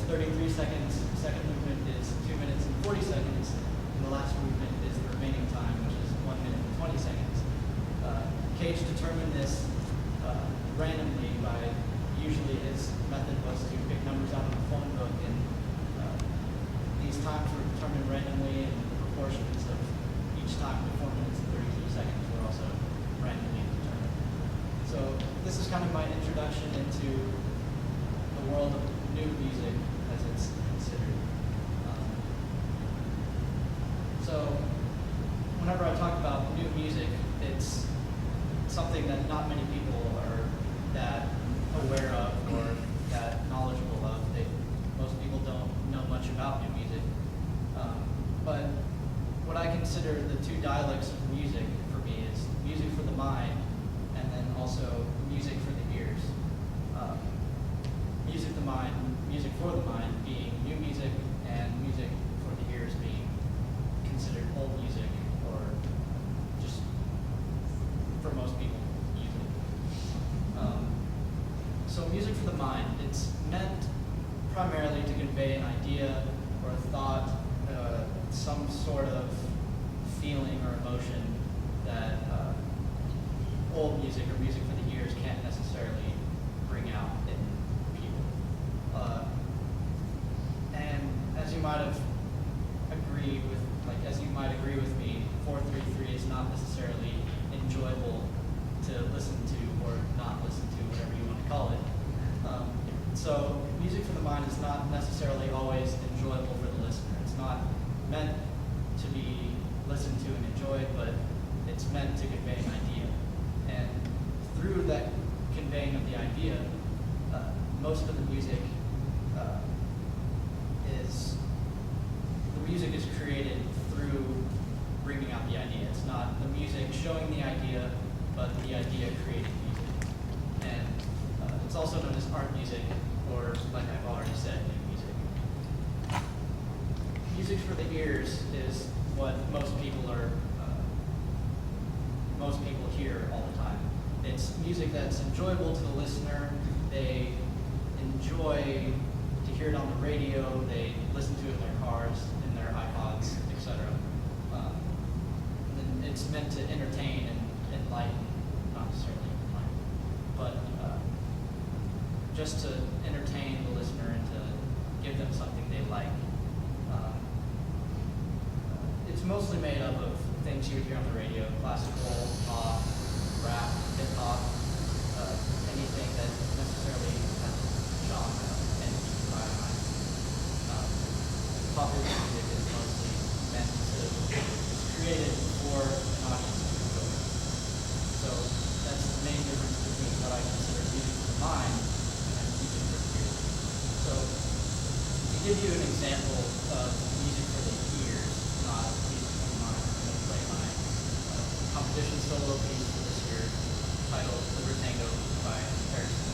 33 seconds, second movement is 2 minutes and 40 seconds, and the last movement is the remaining time, which is 1 minute and 20 seconds. Cage determined this randomly by, usually his method was to pick numbers out of the phone book, and these times were determined randomly, and the proportions of each time to 4 minutes and 33 seconds were also randomly determined. So this is kind of my introduction into the world of new music as it's considered. So whenever I talk about new music, it's something that not many people are that aware of or that knowledgeable of. Most people don't know much about new music. But what I consider the two dialects of music for me is music for the mind and then also music for the ears. Music for the mind being new music, and music for the ears being considered old music, or just for most people, music. So music for the mind, it's meant primarily to convey an idea or a thought, some sort of feeling or emotion that old music or music for the ears can't necessarily bring out in people. And as you might agree with me, 433 is not necessarily enjoyable to listen to or not listen to, whatever you want to call it. So music for the mind is not necessarily always enjoyable for the listener. It's not meant to be listened to and enjoyed, but it's meant to convey an idea. And through that conveying of the idea, most of the music is created through bringing out the idea. It's not the music showing the idea, but the idea creating music. And it's also known as art music, or like I've already said, new music. Music for the ears is what most people hear all the time. It's music that's enjoyable to the listener. They enjoy to hear it on the radio. They listen to it in their cars, in their iPods, etc. And it's meant to entertain and enlighten, not necessarily entertain, but just to entertain the listener and to give them something they like. It's mostly made up of things you would hear on the radio: classical, pop, rap, hip hop, anything that necessarily has a genre and environment. Popular music is mostly meant to, it's created for an audience to enjoy. So that's the main difference between what I consider music for the mind and music for the ears. So to give you an example of music for the ears, not music for the mind, I'm going to play my competition solo piece for this year, titled Libertango by Harrison.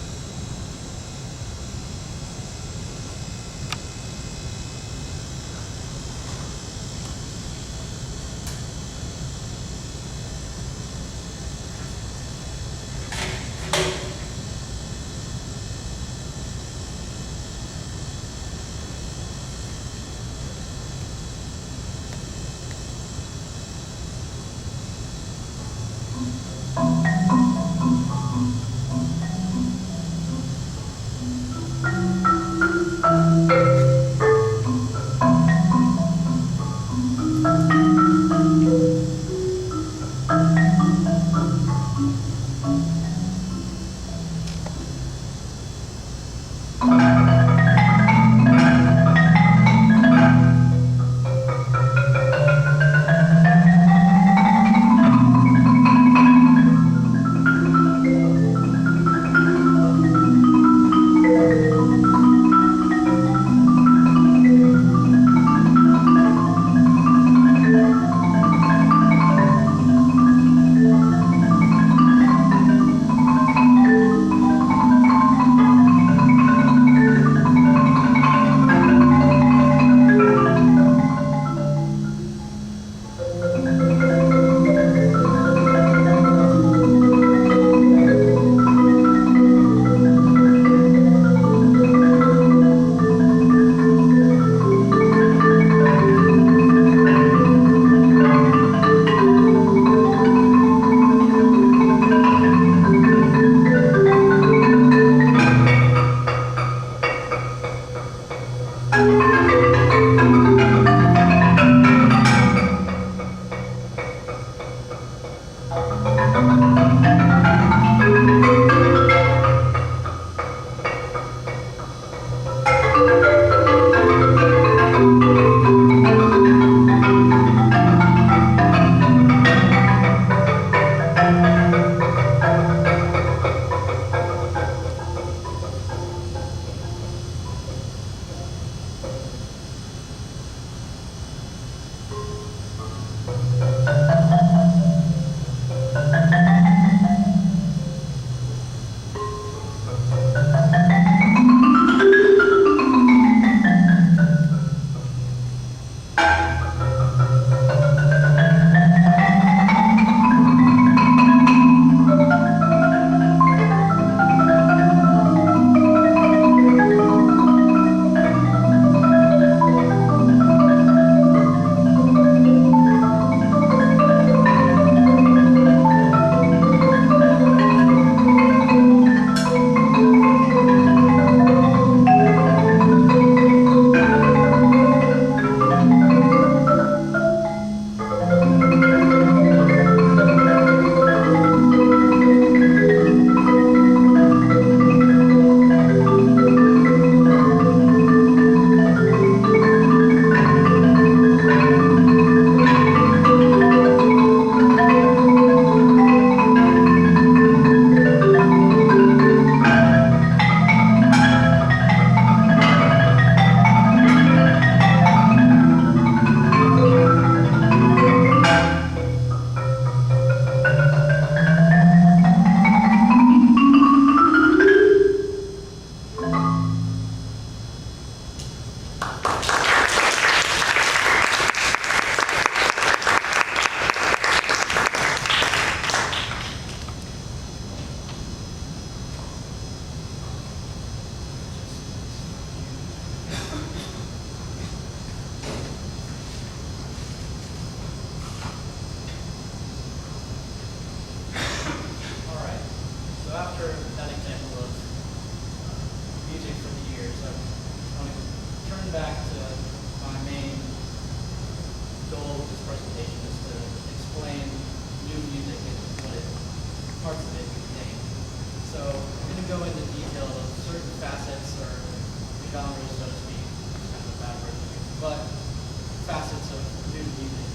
of new music.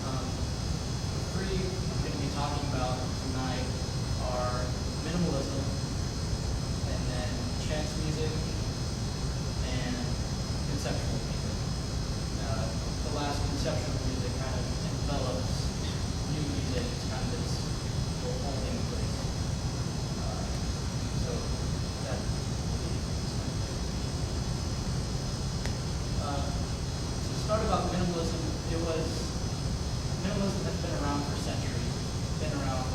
The three I'm going to be talking about tonight are minimalism, and then chance music, and conceptual music. The last conceptual music kind of envelops new music. It's kind of its little holding place. So that will be to start about minimalism, minimalism has been around for centuries. It's been around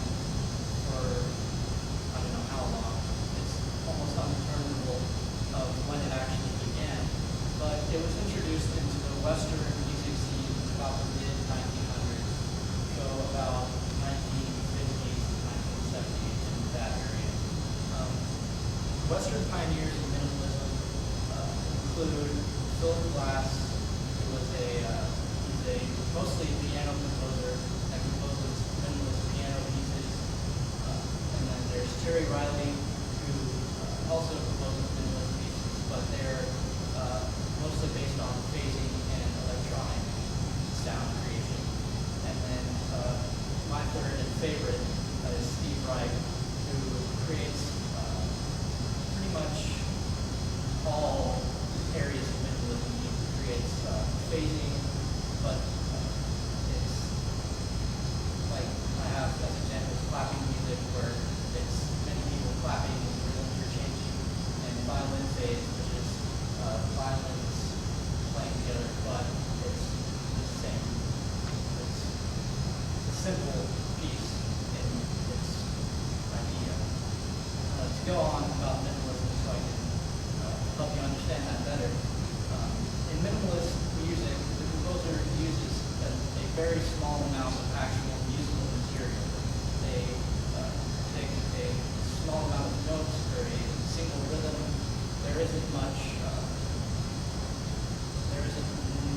for I don't know how long. It's almost undeterminable of when it actually began. But it was introduced into the Western music scene about the mid-1900s, so about 1950s to 1970s, in that area. Western pioneers of minimalism include Philip Glass, who was he's a mostly piano composer that composes minimalist piano pieces. And then there's Terry Riley, who also composes minimalist pieces, but they're mostly based on phasing and electronic sound creation. And then my third and favorite is Steve Wright, who creates pretty much all areas of minimalism. He creates phasing, but it's like I have as examples clapping music where it's many people clapping and rhythms are changing, and violin phase, which is violins playing together, but it's the same. It's a simple piece in its idea. To go on about minimalism so I can help you understand that better. In minimalist music, the composer uses a very small amount of actual musical material. They take a small amount of notes or a single rhythm. There isn't much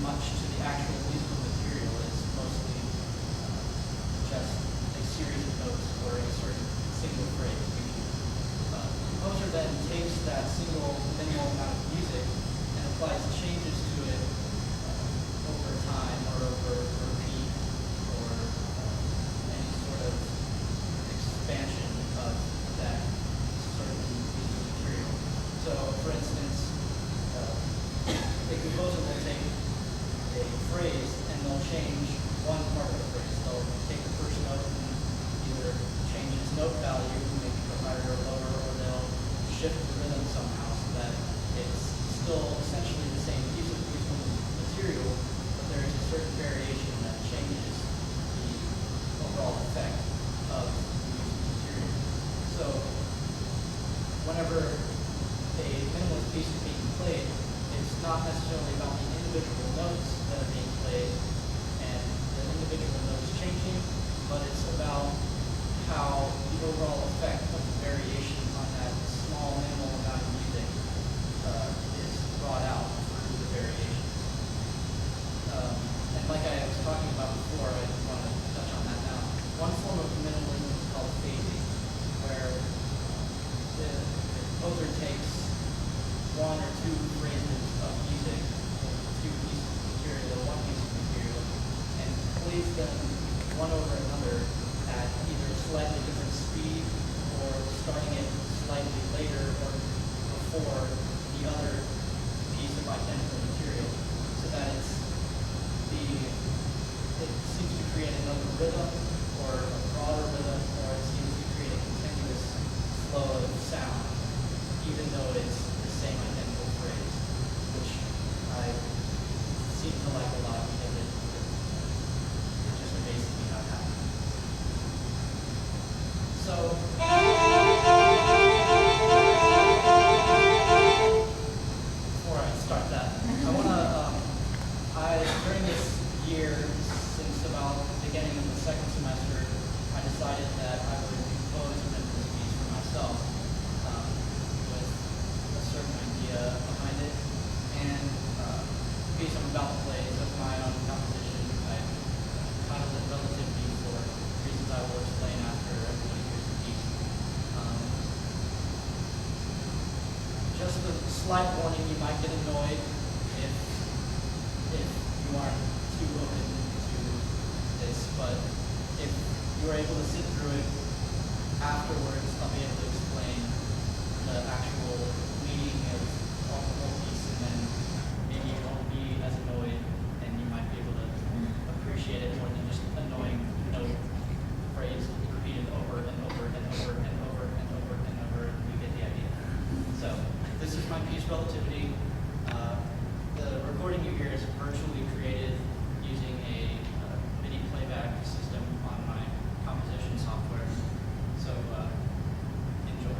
to the actual musical material. It's mostly just a series of notes or a certain single phrase. The composer then takes that single minimal amount of music and applies changes to it over time or over repeat or any sort of expansion of that certain musical material. So, for instance, the composer will take a phrase and they'll change one part of the phrase. They'll take the first note and either change its note value, make it go higher or lower, or they'll shift the rhythm somehow so that it's still essentially the same piece of musical material, but there is a certain variation that changes the overall effect of the musical material. So whenever a minimalist piece is being played, it's not necessarily about the individual notes that are being played and the individual notes changing, but it's about how the overall effect of the variation on that small minimal amount of music is brought out through the variations. And like I was talking about before, I just want to touch on that now. One form of minimalism is called phasing, where the composer takes one or two phrases of music, or two pieces of material, one piece of material, and plays them one over another at either slightly different speed or starting it slightly later or before the other piece of identical material, so that it seems to create another rhythm or a broader rhythm, or it seems to create a continuous flow of sound, even though it's the same identical phrase, which I seem to like a lot because it just amazes me how it happens. So, before I start that, I want to, during this year, since about the beginning of the second semester, I decided that I would compose a minimalist piece for myself with a certain idea behind it. And the piece I'm about to play is of my own composition. I titled it Relativity for reasons I will explain after everybody hears the piece. Just a slight warning, you might get annoyed if you aren't too too open to this, but if you're able to sit through it afterwards, I'll be able to explain the actual meaning of all the whole piece, and then maybe you won't be as annoyed, and you might be able to appreciate it more than just annoying note phrase repeated over and over and over and over and over and over, and you get the idea. So this is my piece, Relativity. The recording you hear is virtually created using a MIDI playback system on my composition software. So enjoy.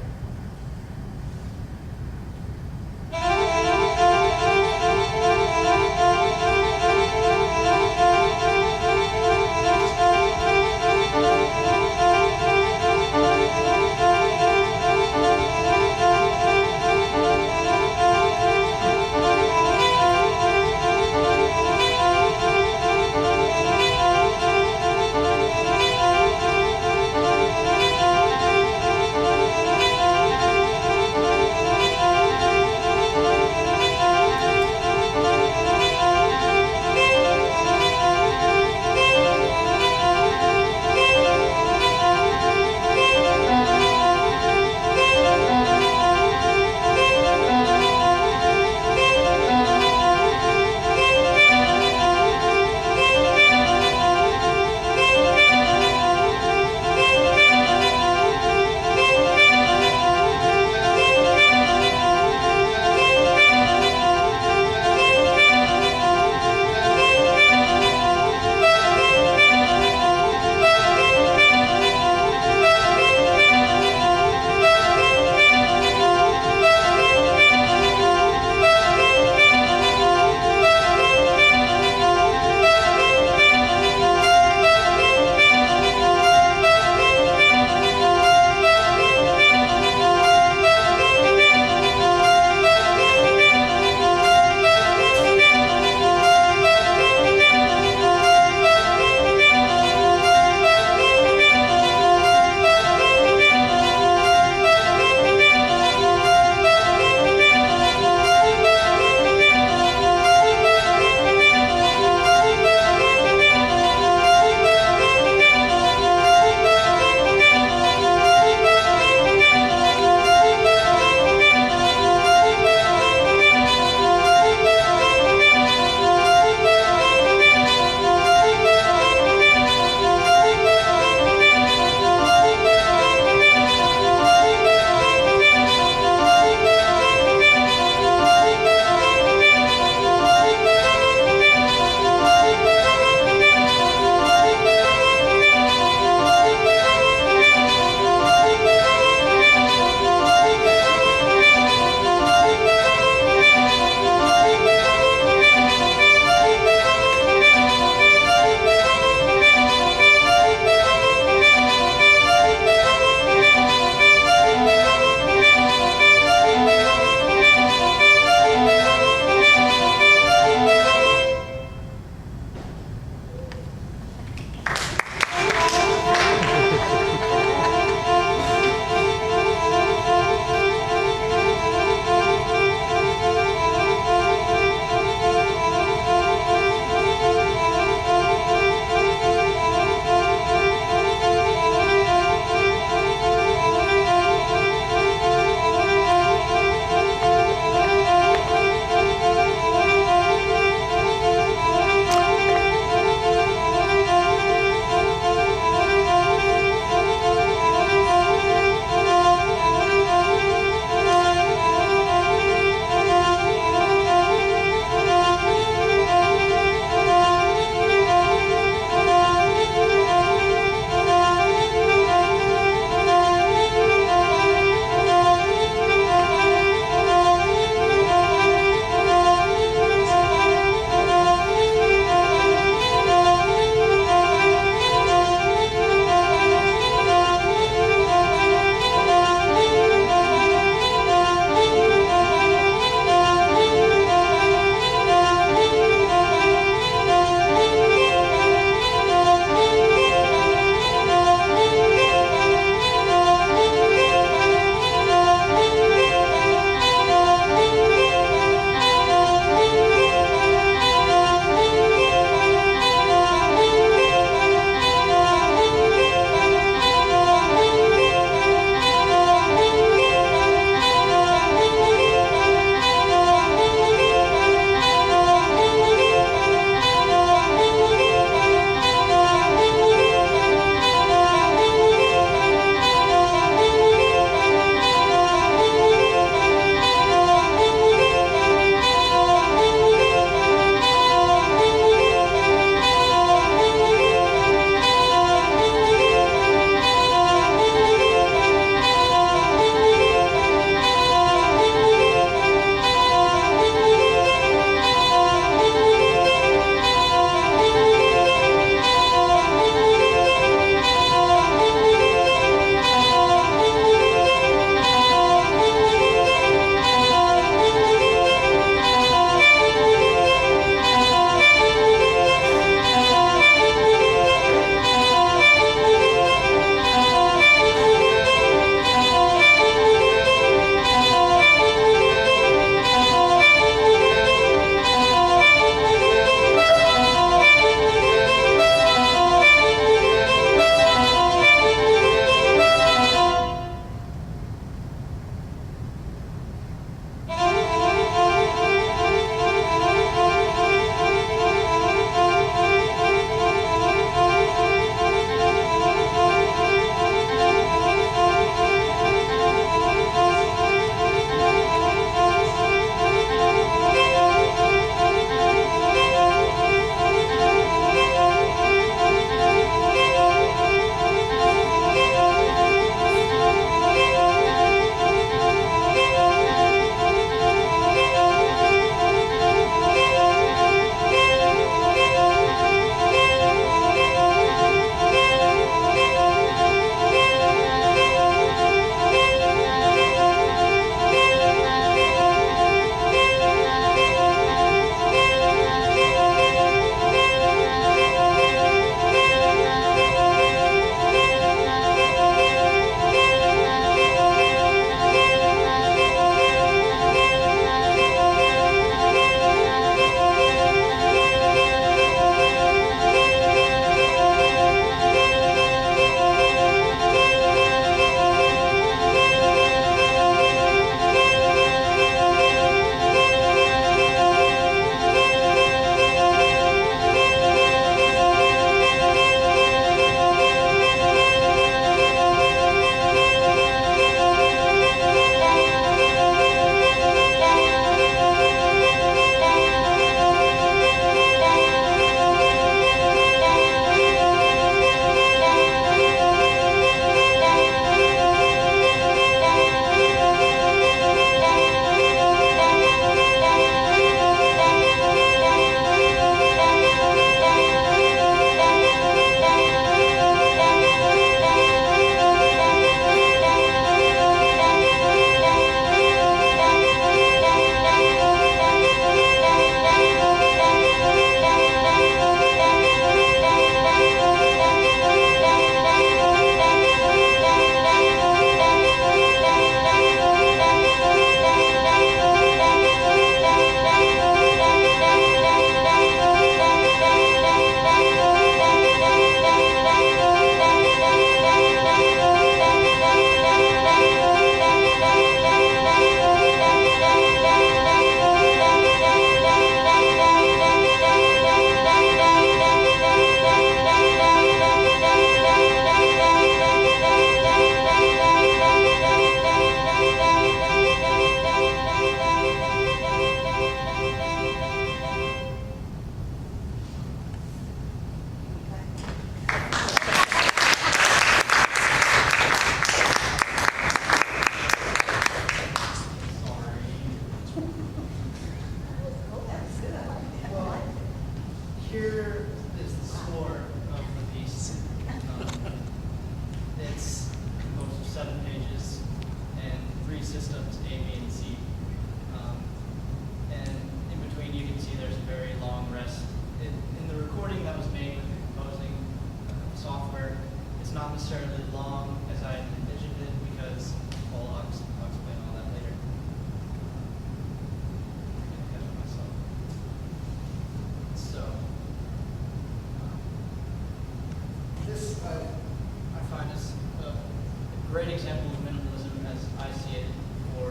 great example of minimalism as I see it for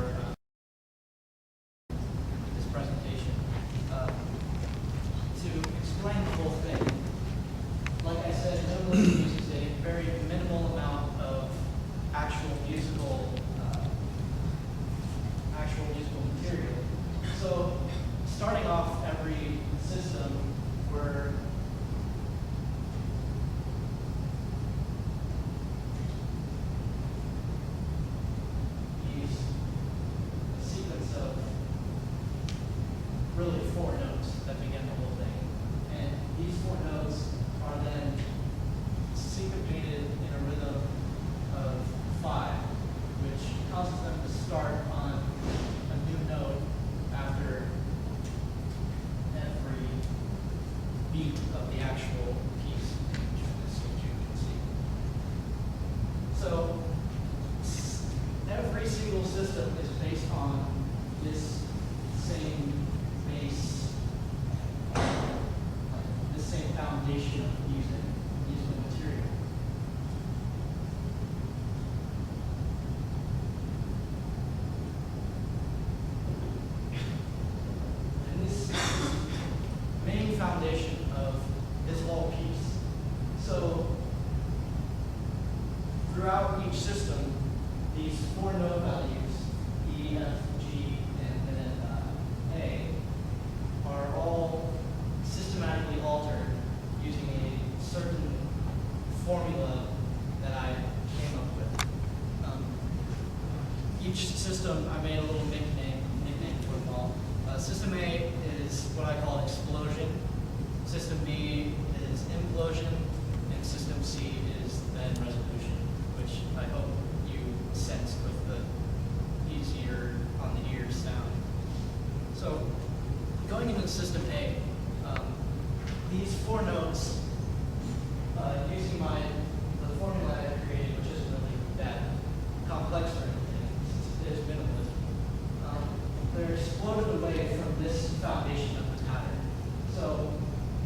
this presentation. To explain the whole thing, like I said, minimalism uses a very minimal amount of actual musical material. So starting off every system, we're really 4 notes that begin the whole thing. And these 4 notes are then syncopated in a rhythm of 5, which causes them to start on a new note after every beat of the actual piece, which you can see. So every single system is based on this same base, the same foundation of musical material. And this is the main foundation of this whole piece. So throughout each system, these 4 note values, E, F, G, and then A, are all systematically altered using a certain formula that I came up with. Each system, I made a little nickname for them all. System A is what I call explosion. System B is implosion, and System C is then resolution, which I hope you sensed with the easier on the ear sound. So going into System A, these 4 notes, using the formula I created, which isn't really that complex or anything, it is minimalism. They're exploded away from this foundation of the pattern. So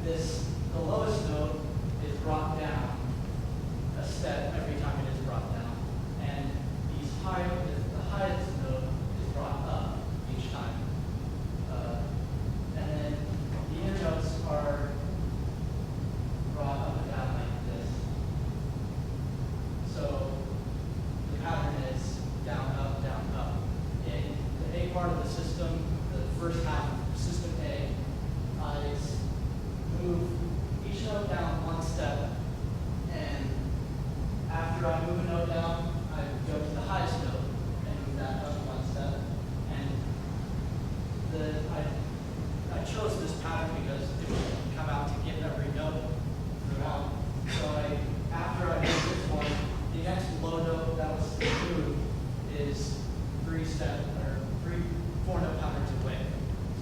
the lowest note is brought down a step every time it is brought down, and the highest note is brought up each time. And then the inner notes are brought up and down like this. So the pattern is down, up, down, up. In the A part of the system, the first half of System A, I move each note down 1 step, and after I move a note down, I go to the highest note and move that up 1 step. And I chose this pattern because it would come out to get every note throughout. So after I move this one, the next low note that was moved is 4 note patterns away.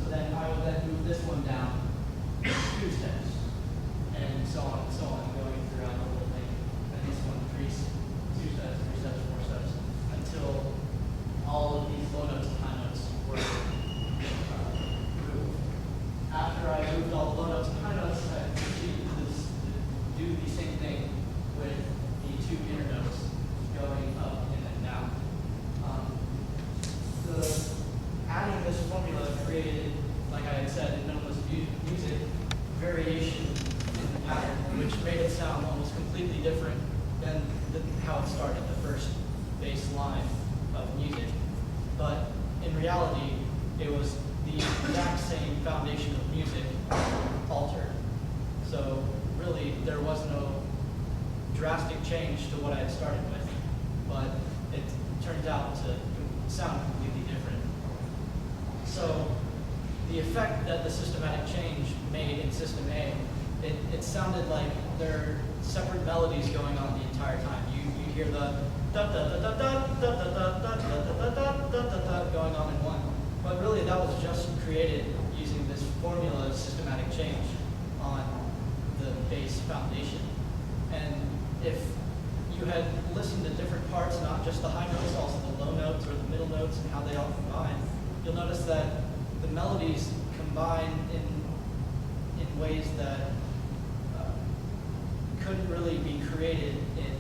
So then I will then move this one down 2 steps, and so on and so on, going throughout the whole thing. And this one 2 steps, 3 steps, 4 steps, until all of these low notes and high notes were moved. After I moved all the low notes and high notes, I proceeded to do the same thing with the 2 inner notes going up and then down. Adding this formula created, like I had said, in minimalist music, variation in the pattern, which made it sound almost completely different than how it started, the first bass line of music. But in reality, it was the exact same foundation of music altered. So really, there was no drastic change to what I had started with, but it turned out to sound completely different. So the effect that the systematic change made in System A, it sounded like there are separate melodies going on the entire time. You hear the da da da da da da da da da da da da da going on in one. But really that was just created using this formula of systematic change on the bass foundation. And if you had listened to different parts, not just the high notes, also the low notes or the middle notes and how they all combine, you'll notice that the melodies combine in ways that couldn't really be created in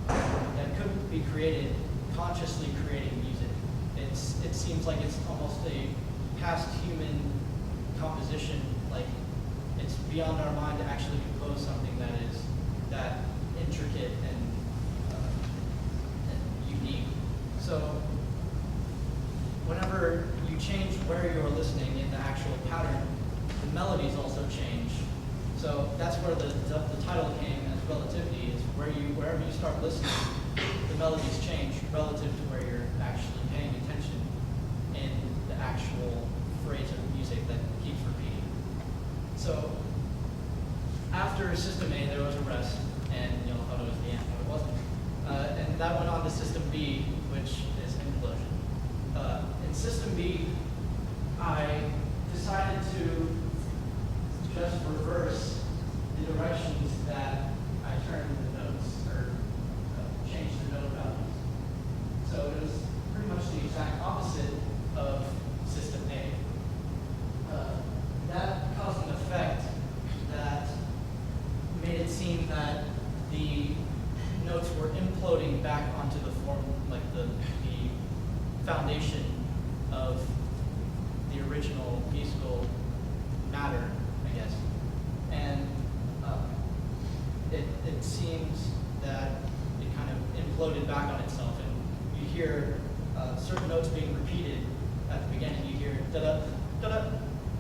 that couldn't be created consciously creating music. It seems like it's almost a past human composition, like it's beyond our mind to actually compose something that is that intricate and unique. So whenever you change where you're listening in the actual pattern, the melodies also change. So that's where the title came as relativity, is wherever you start listening, the melodies change relative to where you're actually paying attention in the actual phrase of music that keeps repeating. So after System A, there was a rest, and you all thought it was the end, but it wasn't. And that went on to System B, which is implosion. In System B, I decided to just reverse the directions that I turned the notes, or changed the note values. So it was pretty much the exact opposite of System A. That caused an effect that made it seem that the notes were imploding back onto the form, like the foundation of the original musical matter, I guess. And it seems that it kind of imploded back on itself, and you hear certain notes being repeated at the beginning. You hear da-da, da-da,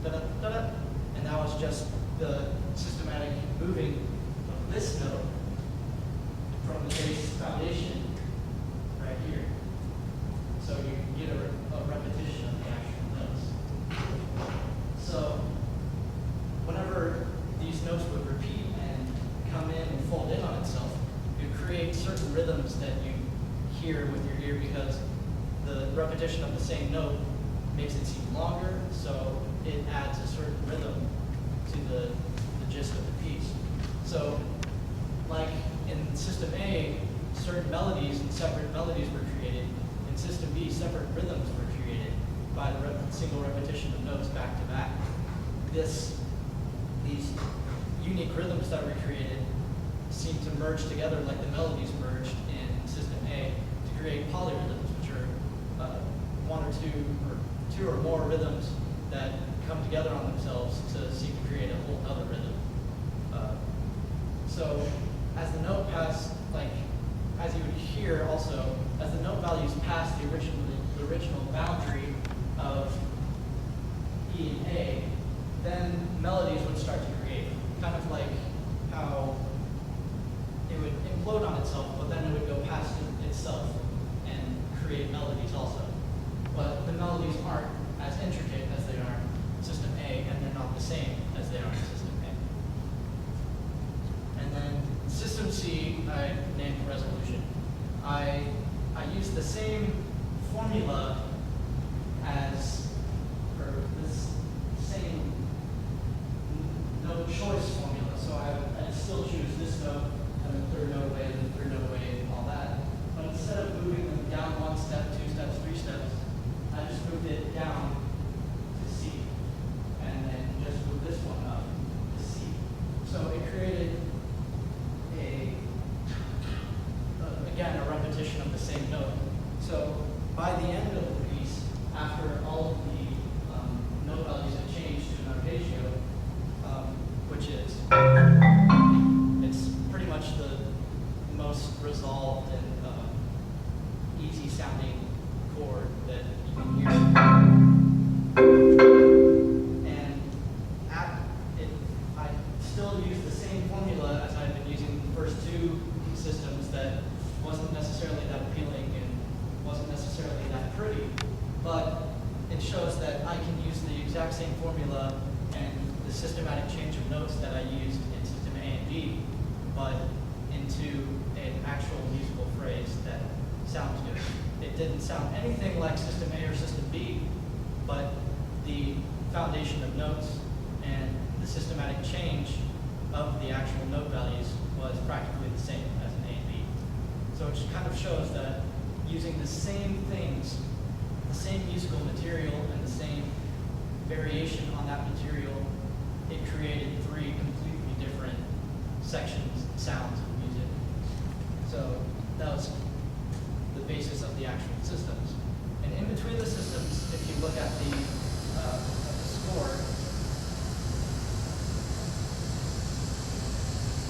da-da, da-da, and that was just the systematic moving of this note from the bass foundation right here. So you get a repetition of the actual notes. So whenever these notes would repeat and come in and fold in on itself, it would create certain rhythms that you hear with your ear, because the repetition of the same note makes it seem longer, so it adds a certain rhythm to the gist of the piece. So like in System A, certain melodies and separate melodies were created. In System B, separate rhythms were created by the single repetition of notes back to back. These unique rhythms that were created seem to merge together like the melodies merged in System A to create polyrhythms, which are one or two or more rhythms that come together on themselves to seem to create a whole other rhythm. So as the note passed, like as you would hear also, as the note values pass the original boundary of E and A, then melodies would start to create, kind of like how it would implode on itself, but then it would go past itself and create melodies also. But the melodies aren't as intricate as they are in System A, and they're not the same as they are in System A. And then System C, I named resolution. I used the same formula as, or this same note choice formula. So I still choose this note, and then third note away, and then third note away, and all that. But instead of moving them down one step, two steps, three steps, I just moved it down to C, and then just moved this one up to C. So it created again, a repetition of the same note. So by the end of the piece, after all of the note values have changed to an arpeggio, which is, it's pretty much the most resolved and easy sounding chord that you can hear. And I still use the same formula as I've been using the first two systems that wasn't necessarily that appealing and wasn't necessarily that pretty, but it shows that I can use the exact same formula and the systematic change of notes that I used in System A and B, but into an actual musical phrase that sounds good. It didn't sound anything like System A or System B, but the foundation of notes and the systematic change of the actual note values was practically the same as an A and B. So it kind of shows that using the same things, the same musical material and the same variation on that material, it created three completely different sections, sounds of music. So that was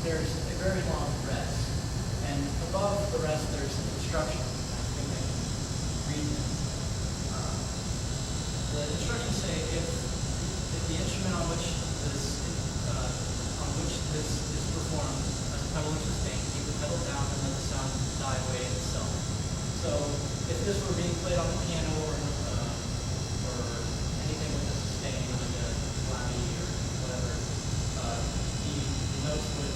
there's a very long rest. And above the rest, there's instructions. I think I can read them. The instructions say if the instrument on which this is performed as a pedal or sustain, keep the pedal down and let the sound die away itself. So if this were being played on the piano or anything with a sustain, like a clavi or whatever, the notes would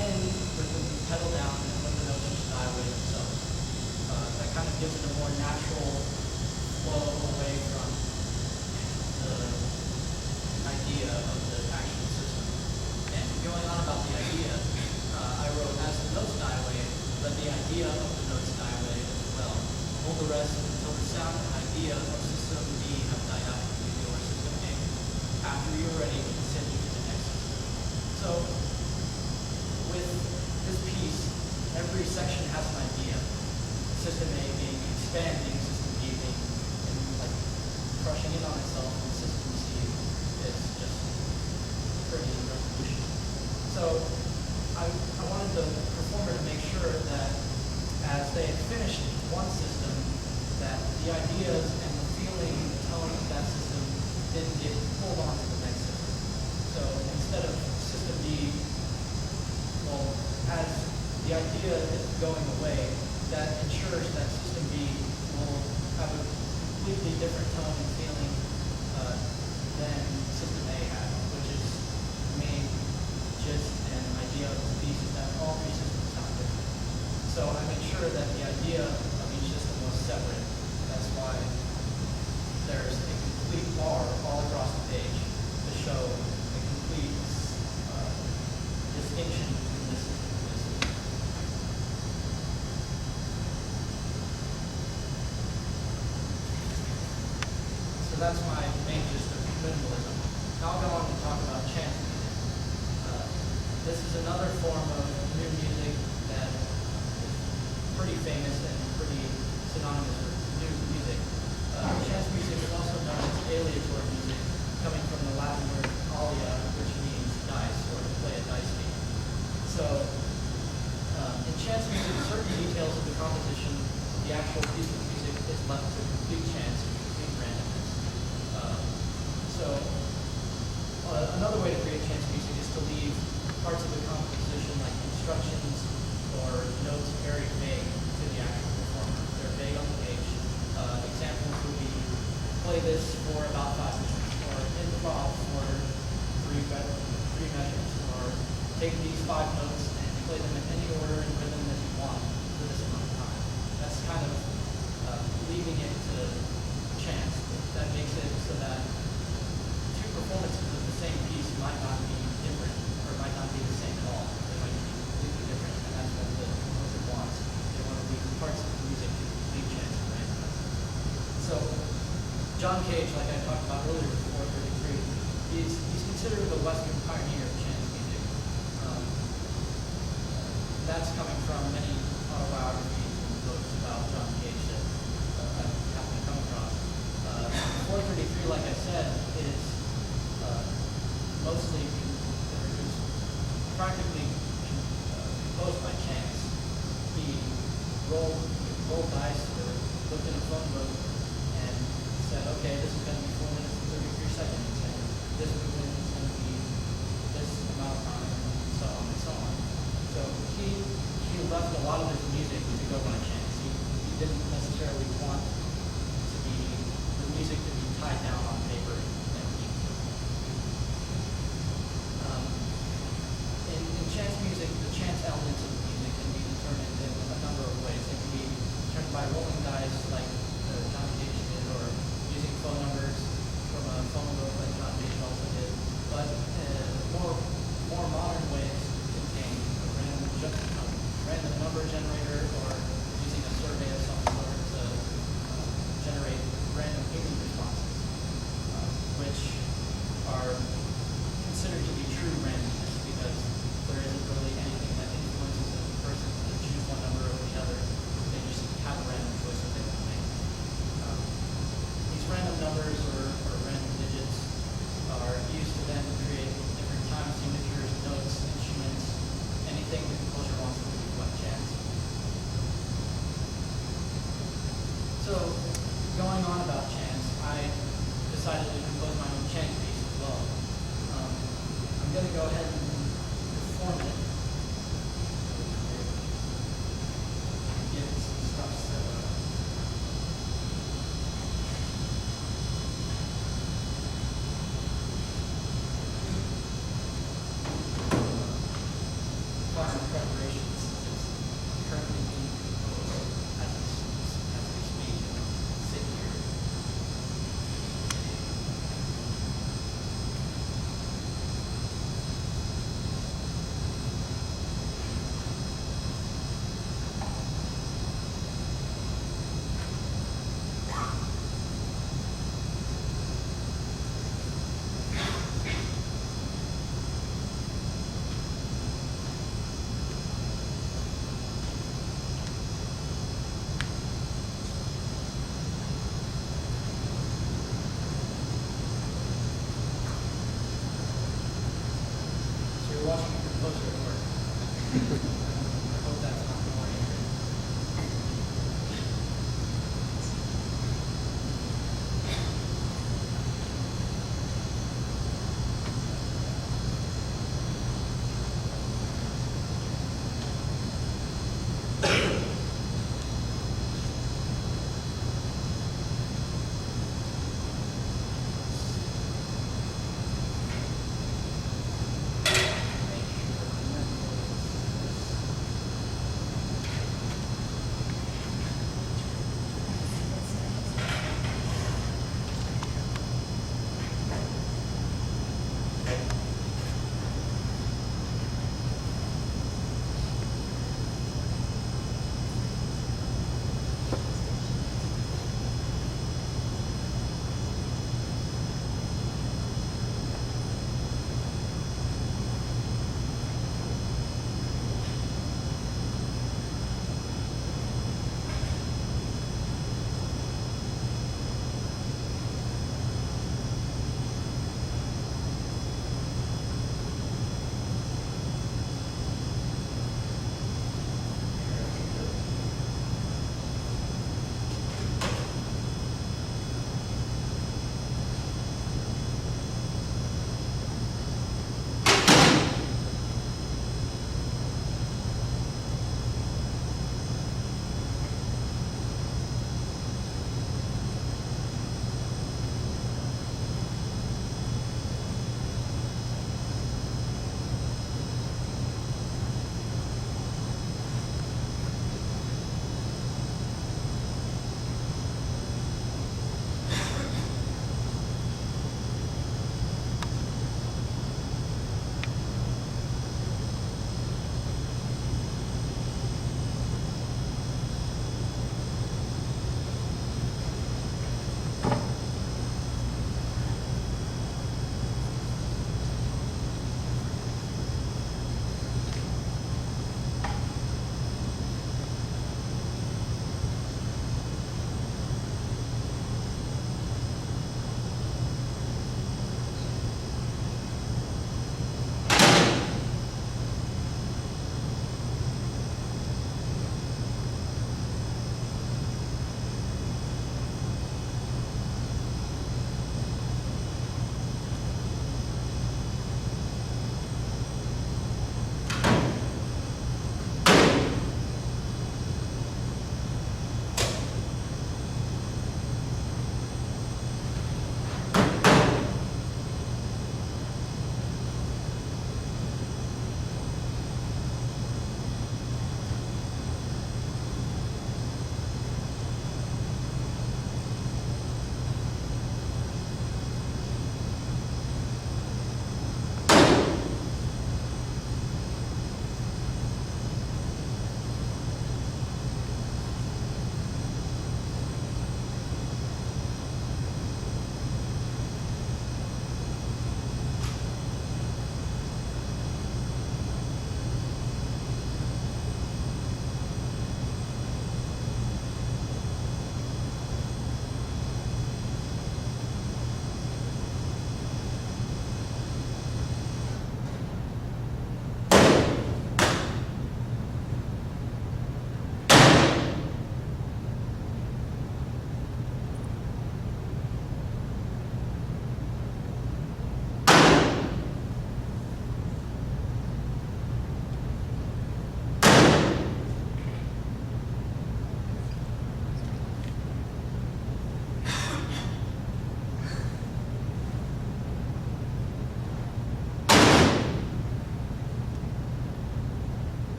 end with the pedal down and let the notes just die away themselves. That kind of gives it a more natural flow away from the idea of the actual system. And going on about the idea, I wrote, as the notes die away, let the idea of the notes die away as well. Hold the rest until the sound and idea of system B have died out completely, or system A. After you're ready, continue to the next system. So, with this piece, every section has an idea. System A being expanding, system B being like crushing in on itself, and system C is just pretty resolution. So I wanted the performer to make sure that as they had finished one system, that the ideas and the feeling and the tone of that system didn't get pulled on to the next system. So instead of system B, well, as the idea is going away, that ensures that system B will have a completely different tone and feeling than system A had, which is the main gist and idea of the piece is that all three systems sound different. So I made sure that the idea of each system was separate. That's why there's a complete bar all across the page to show a complete distinction between this system and this system. So that's my main gist of minimalism. Now I'll go on to talk about chance music. This is another form of new music that is pretty famous and pretty synonymous with new music. Chance music is also known as aleatory music, coming from the Latin word alia, which means dice, or to play a dice game. So, in chance music, certain details of the composition of the actual piece of music is left to complete chance and complete randomness. Another way to create chance music is to leave parts of the composition, like instructions or notes, very vague to the actual performer. They're vague on the page. Examples would be play this for about 5 minutes, or improv for three measures, or take these 5 notes and play them in any order and rhythm as you want for this amount of time. That's kind of leaving it to chance. That makes it so that two performances of the same piece might not be different, or might not be the same at all. They might be completely different, and that's what the composer wants. They want to leave parts of the music to complete chance and randomness. So, John Cage, like I talked about earlier with 433, he's considered the Western pioneer of chance music. That's coming from many autobiographies and books about John Cage that I happen to come across. 433, like I said, is mostly, or is practically composed by chance. He rolled dice or looked in a phone book and said, okay, this is going to be 4 minutes and 33 seconds, and this movement is going to be this amount of time, and so on and so on. So he left a lot of his music to go by chance. He didn't necessarily want the music to be tied down on paper and beat. In chance music, the chance elements of the music can be determined in a number of ways. They can be determined by rolling dice, like John Cage did, or using phone numbers from a phone book, like John Cage also did. But more modern ways contain a random number generator, or using a survey of some sort to generate random human responses. Washington Post report. I hope that's not more accurate.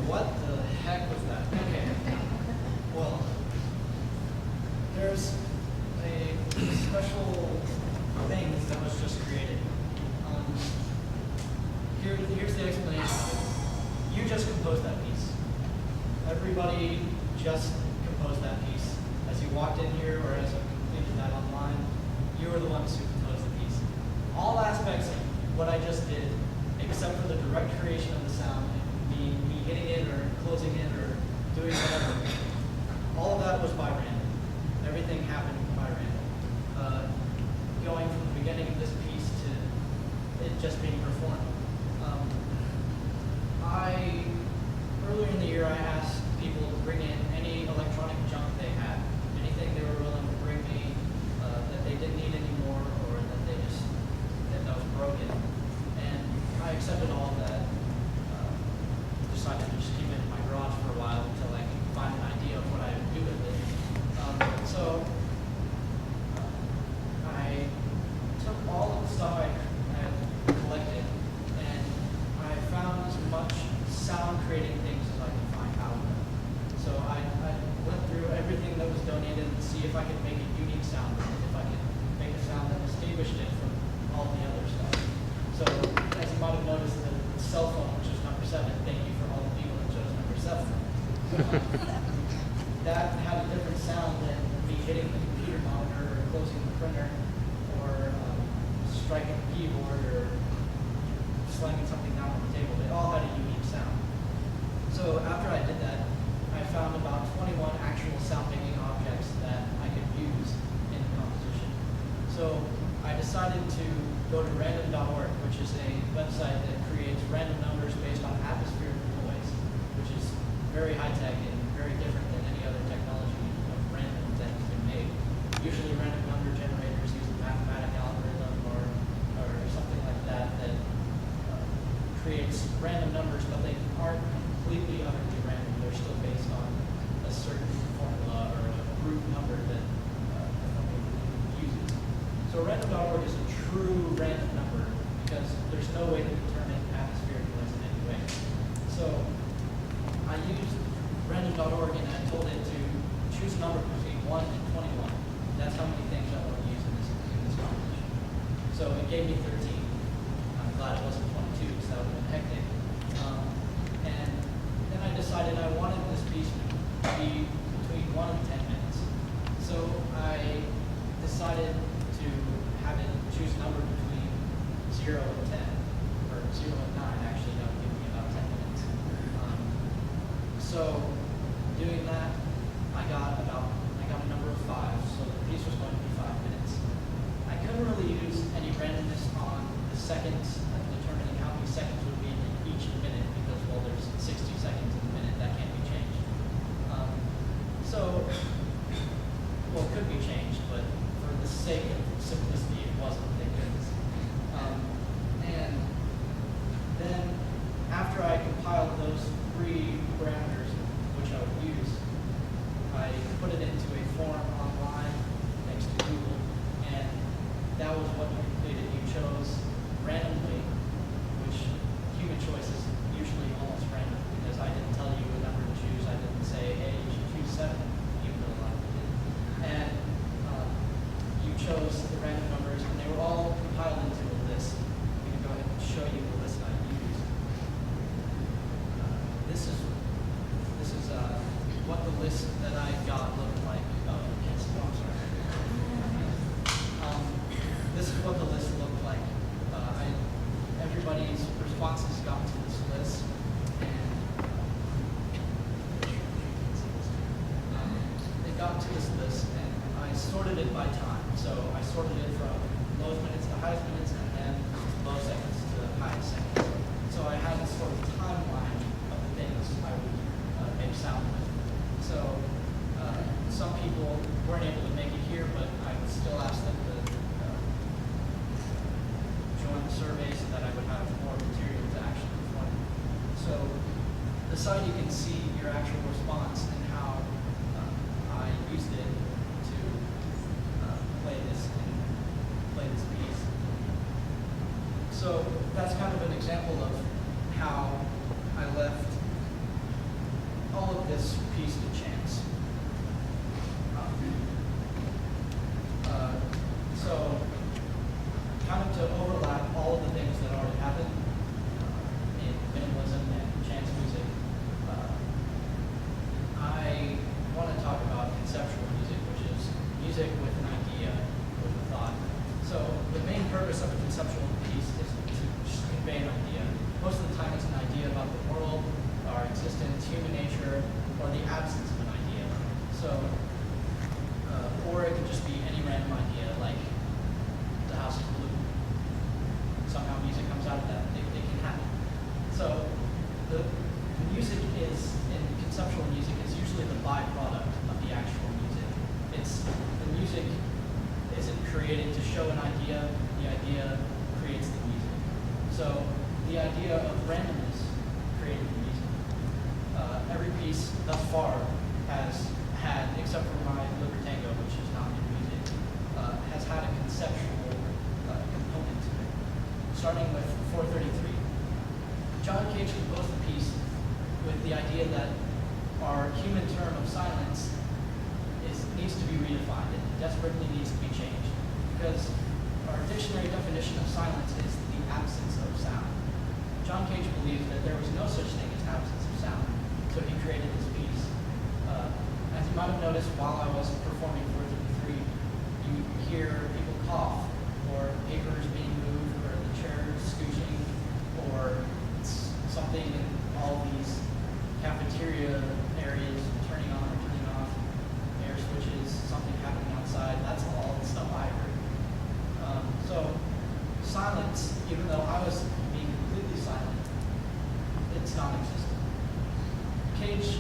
what the heck was that? Okay. Well, there's a special thing that was just created. Here's the explanation. You just composed that piece. Everybody just composed that piece. As you walked in here or as you completed that online, you were the ones who composed the piece. All aspects of what I just did, except for the direct creation of the sound, me hitting it or closing it or doing whatever, all of that was by random. Everything happened by random. Going from the beginning of this piece to it just being performed. Earlier in the year, I asked people to bring in any electronic junk they had, anything they were willing to bring me that they didn't need anymore or that was broken. And I accepted all of that. Decided to just keep it in my garage for a while until I could find an idea of what I would do with it. So I took all of the stuff I had collected and I found as much sound creating things as I could find out of them. So I went through everything that was donated to see if I could make a unique sound, if I could make a sound that distinguished it from all the other stuff. So as you might have noticed, the cell phone, which is number 7, thank you for all the people that chose number 7. That had a different sound than me hitting the computer monitor or closing the printer or striking the keyboard or slamming something down on the table. They all had a unique sound. So after I did that, I found about 21 actual sound making objects that I could use in the composition. So I decided to go to random.org, which is a website that creates random numbers based on atmospheric noise, which is very high-tech and very different than any other technology of random that has been made. Usually random number generators use a mathematical algorithm or something like that creates random numbers, but they aren't completely utterly random. They're still based on a certain formula or a group number that the company uses. So random.org is a true random number because there's no way to determine atmospheric noise in any way. So I used random.org and I told it to choose a number between 1 and 21. That's how many things I want to use in this competition. So it gave me 13. I'm glad it wasn't 22 because that would have been hectic. And then I decided I wanted this piece to be between 1 and 10 minutes. So I decided to have it choose a number between 0 and 10, or 0 and 9 actually, that would give me about 10 minutes. So doing that, I got a number of 5, so the piece was going to be 5 minutes. I couldn't really use any randomness on the seconds, determining how many seconds would be in each minute, because, well, there's 60 seconds in a minute, that can't be changed. Well, it could be changed, but for the sake of simplicity, it wasn't, thank goodness. And then, after I compiled those 3 parameters, which I would use, I put it into a form online next to Google, and that was what you completed. You chose randomly, which human choice is usually almost random, because I didn't tell you what number to choose. I didn't say, hey, you should choose 7, even though a lot of people did. And you chose the random numbers, and they were all compiled into a list. I'm going to go ahead and show you the list I used. This is what the list that I got looked like. Oh, yes, no, I'm sorry. This is what the list looked like. Everybody's responses got to this list, and they got to this list, and I sorted it by time. So I sorted it from lowest minutes to highest minutes, and then low seconds to highest seconds. So I had this sort of timeline of the things I would make sound with. So some people weren't able to make it here, but I would still ask them to join the survey so that I would have more material to actually perform. So the side you can see your actual response and how I used it to play this piece. So that's kind of an example of how I left this piece to chance. So, kind of to overlap all of the things that already happened in minimalism and chance music, I want to talk about conceptual music, which is music with an idea, with a thought. So the main purpose of a conceptual piece is to just convey an idea. Most of the time it's an idea about the world, our existence, human nature, or the absence of an idea. So, or it could just be any random idea, like the house is blue. Somehow music comes out of that. It can happen. So the music is, in conceptual music, is usually the byproduct of the actual music. The music isn't created to show an idea. The idea creates the music. So the idea of randomness created the music. Every piece thus far has had, except for my Libertango, which is not in music, has had a conceptual component to it. Starting with 433. John Cage composed the piece with the idea that our human term of silence needs to be redefined. It desperately needs to be changed. Because our dictionary definition of silence is the absence of sound. John Cage believed that there was no such thing as absence of sound, so he created this piece. As you might have noticed while I was performing 433, you hear people cough, or papers being moved, or the chair scooching, or something in all these cafeteria areas turning on or turning off, air switches, something happening outside. That's all the stuff I heard. So silence, even though I was being completely silent, it's non-existent. Cage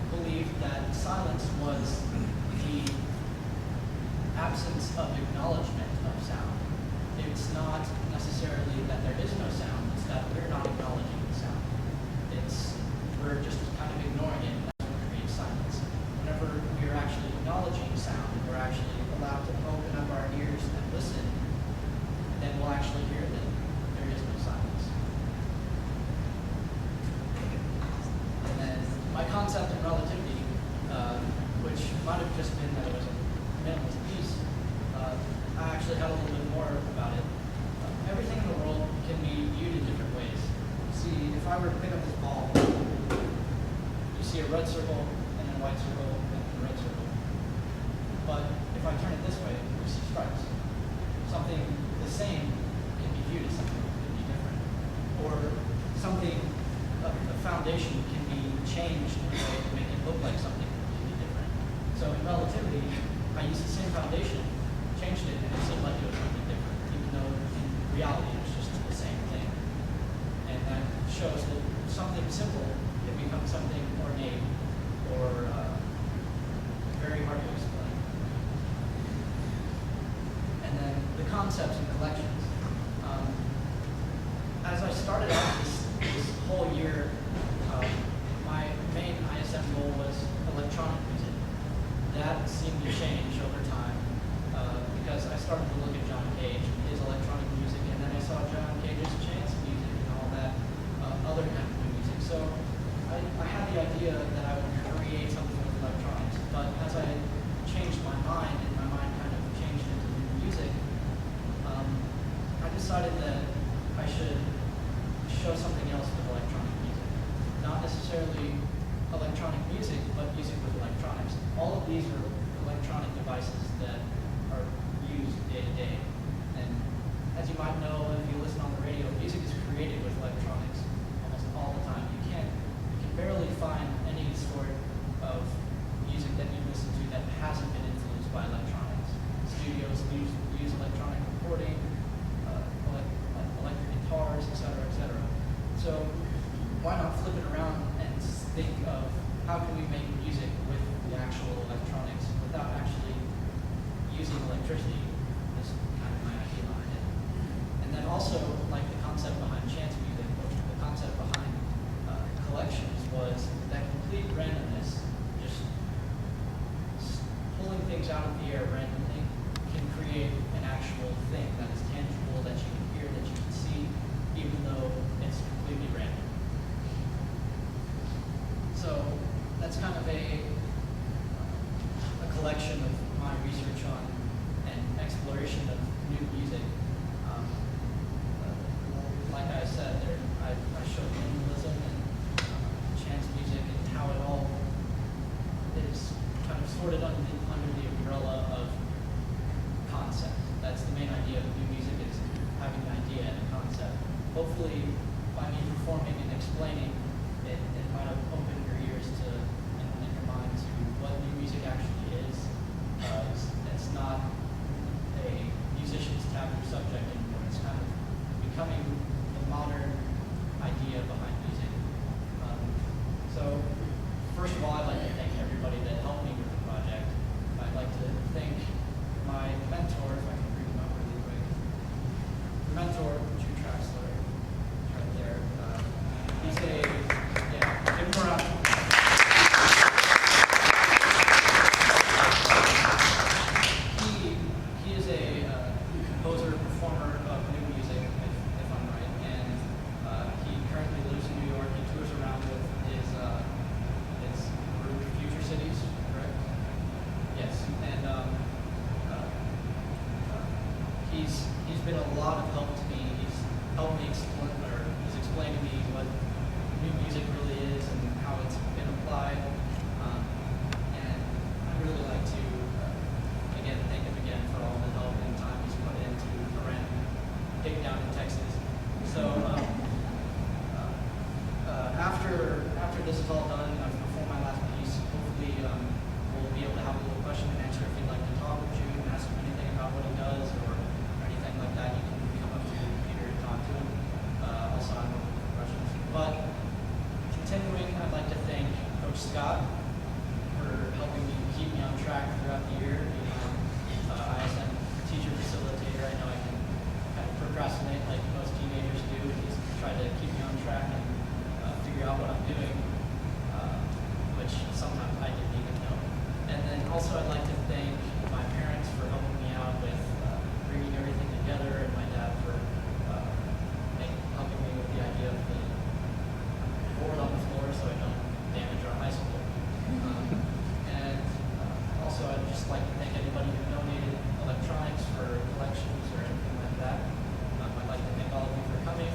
believed that silence was the absence of acknowledgement of sound. It's not necessarily that there is no sound, it's that we're not acknowledging the sound. We're just kind of ignoring it, and that's what creates silence. Whenever we're actually acknowledging sound, we're actually allowed to open up our ears and listen, then we'll actually hear that there is no silence. And then my concept of relativity, which might have just been that it was a minimalist piece, I actually had a little bit more about it. Everything in the world can be viewed in different ways. See, if I were to pick up this ball, you see a red circle, and then a white circle, and then a red circle. But if I turn it this way, you see stripes. Something the same can be viewed as something that could be different. Or something, a foundation can be changed in a way to make it look like something completely different. So in relativity, I used the same foundation, changed it, and it seemed like it was something different, even though in reality it was just the same thing. And that shows that something simple can become something ornate or very hard to explain. And then the concepts and collections. As I started out this whole year, my main ISM goal was electronic music. That seemed to change over time because I started to look at John Cage and his electronic music, and then I saw John Cage's chance music and all that other kind of music. So I had the idea that I would create something with electronics, but as I changed my mind and my mind kind of changed into music, I decided that I should show something else with electronic music. Not necessarily electronic music, but music with electronics. All of these are electronic devices that are used day to day. And as you might know, if you listen on the radio, music is created with electronics almost all the time. You can barely find any sort of music that you listen to that hasn't been influenced by electronics. Studios use electronic recording, electric guitars, etc., etc. So why not flip it around and think of how can we make music with the actual electronics without actually using electricity? Is kind of my idea behind it. And then also, like the concept behind chance music, or the concept behind collections was that complete randomness, just pulling things out of the air randomly, can create an actual thing that is tangible, that you can hear, that you can see, even though it's completely random. So that's kind of a collection of my research on and exploration of new music. Like I said, I showed minimalism and chance music and how it all is kind of sorted under the umbrella of concept. That's the main idea of new music, is having an idea and a concept. Hopefully, by me performing and explaining, it might have opened your ears to and your mind to what new music actually is. It's not a musician's taboo subject anymore. It's kind of becoming the modern idea behind music. So, first of all, I'd like to thank everybody that helped me with the project. I'd like to thank my mentor, if I can bring him up really quick. The mentor, Jude Traxler, right there. He's give him a round. He is a composer, performer of new music, if I'm right, and he currently lives in New York. He tours around with his group, Future Cities, correct? Yes, and he's been a lot of help to me. He's helped me explain, or he's explained to me what new music really is and how it's been applied. And I'd really like to again thank him again for all the help and time he's put into a random dig down in Texas. So after this is all done, I've performed my last piece. Hopefully we'll be able to have a little question and answer. If you'd like to talk with Jude and ask him anything about what he does or anything like that, you can come up to the computer and talk to him. Also, I'm open for questions. But continuing, I'd like to thank Coach Scott for helping me keep me on track throughout the year. ISM teacher facilitator. I know I can kind of procrastinate like most teenagers do. He's tried to keep me on track and figure out what I'm doing, which sometimes I didn't even know. And then also I'd like to thank my parents for helping me out with bringing everything together, and my dad for helping me with the idea of the board on the floor so I don't damage our high school. And also I'd just like to thank anybody who donated electronics for collections or anything like that. I'd like to thank all of you for coming,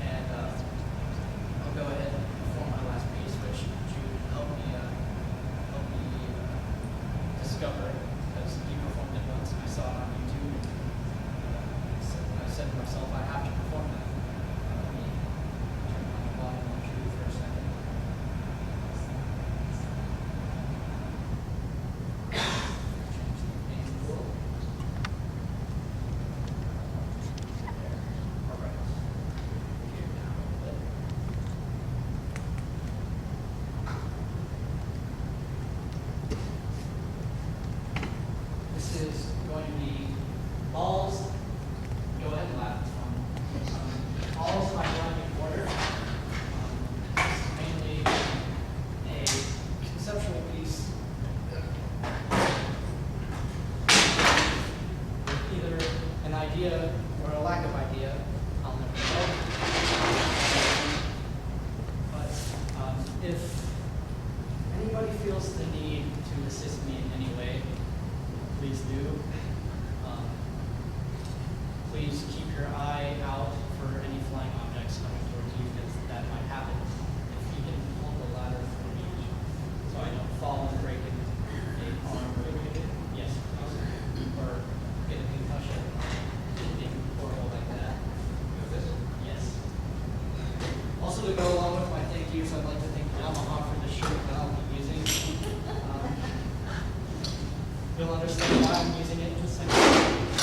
and I'll go ahead and perform my last piece, which Jude helped me discover, because he performed it once and I saw it on YouTube. So I said to myself, I have to perform that. Let me turn on the volume on Jude for a second. Change the name a little. All right. Here now a little bit. This is going to be Balls. Go ahead and laugh. It's fun. Balls by McWhorter. This is mainly a conceptual piece. Either an idea or a lack of idea. I'll never know. But if anybody feels the need to assist me in any way, please do. Please keep your eye out for any flying objects coming towards you, because that might happen if you can hold the ladder for me, so I don't fall and break an arm. Yes, please. Or get a concussion. Anything horrible like that. Yes. Also, to go along with my thank yous, I'd like to thank Yamaha for the shirt that I'll be using. You'll understand why I'm using it in a second.